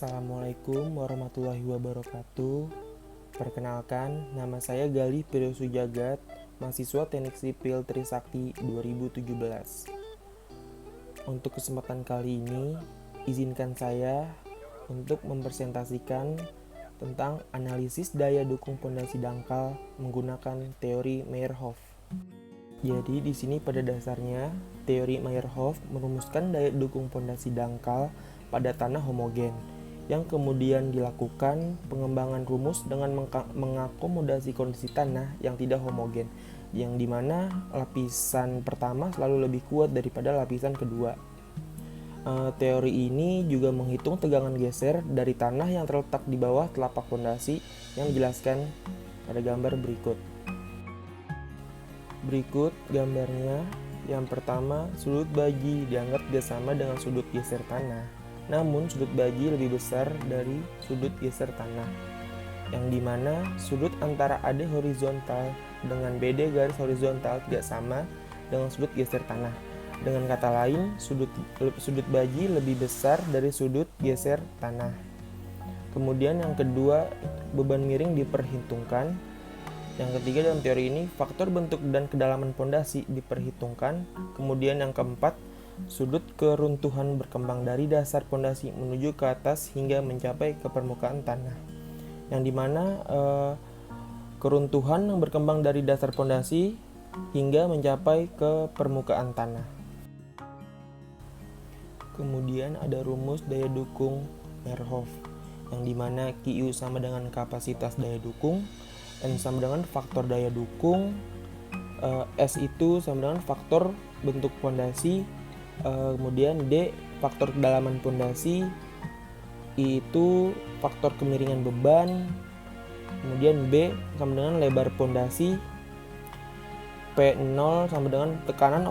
Assalamualaikum warahmatullahi wabarakatuh. Perkenalkan, nama saya Galih Piryosu Jagat, mahasiswa Teknik Sipil Trisakti 2017. Untuk kesempatan kali ini, izinkan saya untuk mempresentasikan tentang analisis daya dukung pondasi dangkal menggunakan teori Meyerhof. Jadi di sini pada dasarnya teori Meyerhof merumuskan daya dukung pondasi dangkal pada tanah homogen, yang kemudian dilakukan pengembangan rumus dengan mengakomodasi kondisi tanah yang tidak homogen, yang dimana lapisan pertama selalu lebih kuat daripada lapisan kedua. Teori ini juga menghitung tegangan geser dari tanah yang terletak di bawah telapak pondasi yang dijelaskan pada gambar berikut. Berikut gambarnya. Yang pertama, sudut bagi dianggap tidak sama dengan sudut geser tanah. Namun sudut bagi lebih besar dari sudut geser tanah, yang dimana sudut antara AD horizontal dengan BD garis horizontal tidak sama dengan sudut geser tanah. Dengan kata lain, sudut bagi lebih besar dari sudut geser tanah. Kemudian yang kedua, beban miring diperhitungkan. Yang ketiga dalam teori ini, faktor bentuk dan kedalaman pondasi diperhitungkan. Kemudian yang keempat, sudut keruntuhan berkembang dari dasar pondasi menuju ke atas hingga mencapai ke permukaan tanah, yang dimana keruntuhan yang berkembang dari dasar pondasi hingga mencapai ke permukaan tanah. Kemudian ada rumus daya dukung Meyerhof, yang dimana Q sama dengan kapasitas daya dukung, N sama dengan faktor daya dukung, S itu sama dengan faktor bentuk pondasi, kemudian D faktor kedalaman pondasi, I itu faktor kemiringan beban, kemudian B sama dengan lebar pondasi, P0 sama dengan tekanan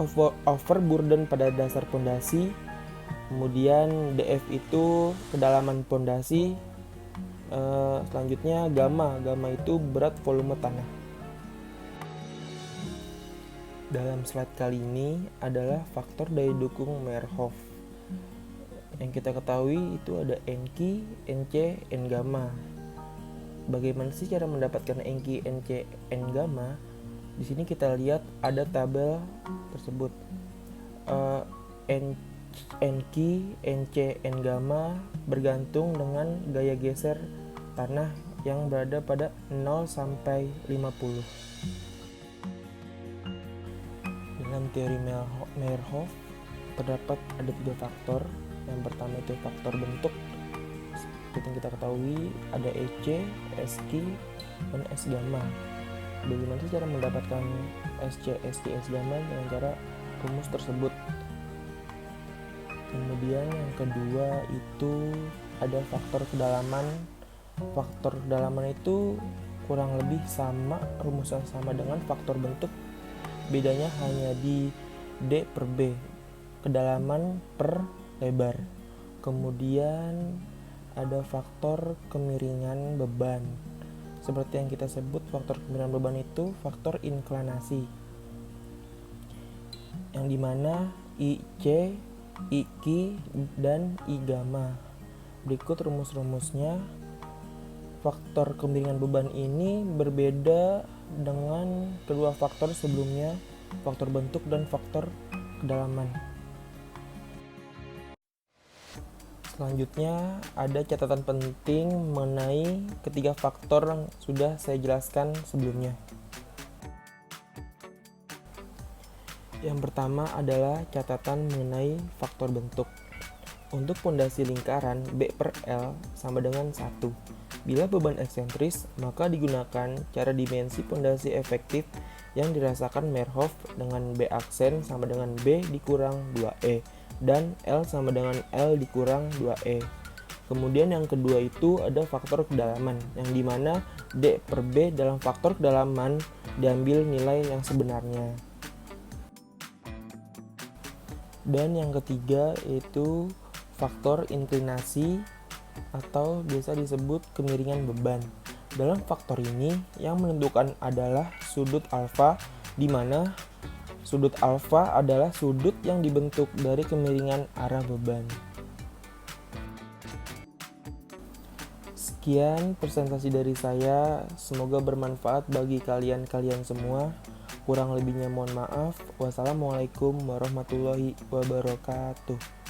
overburden pada dasar pondasi, kemudian DF itu kedalaman pondasi, selanjutnya gamma itu berat volume tanah. Dalam slide kali ini adalah faktor daya dukung Meyerhof. Yang kita ketahui itu ada NQ, NC, N gamma. Bagaimana sih cara mendapatkan NQ, NC, N gamma? Di sini kita lihat ada tabel tersebut. NQ, NC, N gamma bergantung dengan gaya geser tanah yang berada pada 0 sampai 50. Dalam teori Meyerhof terdapat ada 3 faktor. Yang pertama itu faktor bentuk. Seperti yang kita ketahui ada EC, SQ, dan S gamma. Bagaimana sih cara mendapatkan SC, SQ, S gamma dengan cara rumus tersebut? Kemudian yang kedua itu ada faktor kedalaman. Faktor kedalaman itu kurang lebih sama, rumusnya sama dengan faktor bentuk. Bedanya hanya di D per B, kedalaman per lebar. Kemudian ada faktor kemiringan beban. Seperti yang kita sebut, faktor kemiringan beban itu faktor inklinasi, yang dimana IC, IQ, dan I gamma. Berikut rumus-rumusnya. Faktor kemiringan beban ini berbeda dengan kedua faktor sebelumnya, faktor bentuk dan faktor kedalaman. Selanjutnya ada catatan penting mengenai ketiga faktor yang sudah saya jelaskan sebelumnya. Yang pertama adalah catatan mengenai faktor bentuk. Untuk pondasi lingkaran, B per L sama dengan 1. Bila beban eksentris, maka digunakan cara dimensi pondasi efektif yang dirasakan Meyerhof dengan B aksen sama dengan B dikurang 2E dan L sama dengan L dikurang 2E. Kemudian yang kedua itu ada faktor kedalaman, yang dimana D per B dalam faktor kedalaman diambil nilai yang sebenarnya. Dan yang ketiga yaitu faktor inklinasi atau biasa disebut kemiringan beban. Dalam faktor ini yang menentukan adalah sudut alfa, di mana sudut alfa adalah sudut yang dibentuk dari kemiringan arah beban. Sekian presentasi dari saya, semoga bermanfaat bagi kalian semua. Kurang lebihnya mohon maaf. Wassalamualaikum warahmatullahi wabarakatuh.